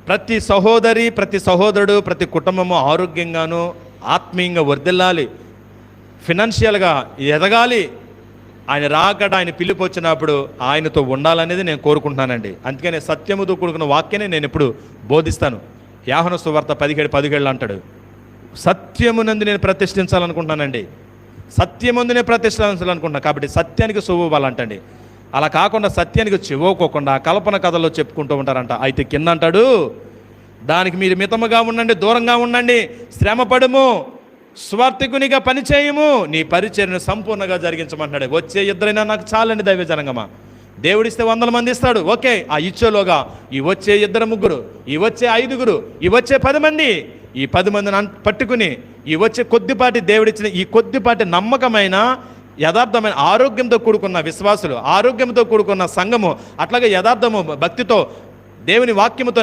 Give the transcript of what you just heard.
ప్రతి సహోదరి, ప్రతి సహోదరుడు, ప్రతి కుటుంబము ఆరోగ్యంగాను ఆత్మీయంగా వర్ధిల్లాలి, ఫినాన్షియల్గా ఎదగాలి. ఆయన రాకడ, ఆయన పిలుపు వచ్చినప్పుడు ఆయనతో ఉండాలనేది నేను కోరుకుంటున్నానండి. అందుకనే సత్యముతో కూడుకున్న వాక్యాన్ని నేను ఎప్పుడు బోధిస్తాను. యోహాను సువార్త 17:17 అంటాడు, సత్యమునందు నేను ప్రతిష్ఠించాలనుకుంటున్నానండి, సత్యముందు నేను ప్రతిష్ఠించాలనుకుంటున్నాను. కాబట్టి సత్యానికి సొవ్వాలంటండి. అలా కాకుండా సత్యానికి చెవుకోకుండా కల్పన కథల్లో చెప్పుకుంటూ ఉంటారంట. అయితే కింద అంటాడు, దానికి మీరు మితముగా ఉండండి, దూరంగా ఉండండి, శ్రమపడము, స్వార్థకునిగా పనిచేయము, నీ పరిచర్యను సంపూర్ణంగా జరిగించమంటున్నాడు. వచ్చే ఇద్దరైనా నాకు చాలండి దైవ జనంగమా. దేవుడిస్తే 100 మంది ఇస్తాడు, ఓకే. ఆ ఇచ్చేలోగా ఈ వచ్చే 2-3, ఈ వచ్చే 5, ఈ వచ్చే 10 మంది, ఈ 10 మందిని పట్టుకుని ఈ వచ్చే కొద్దిపాటి దేవుడిచ్చిన ఈ కొద్దిపాటి నమ్మకమైన యథార్థమైన ఆరోగ్యంతో కూడుకున్న విశ్వాసులు, ఆరోగ్యంతో కూడుకున్న సంఘము, అట్లాగే యథార్థము భక్తితో దేవుని వాక్యముతో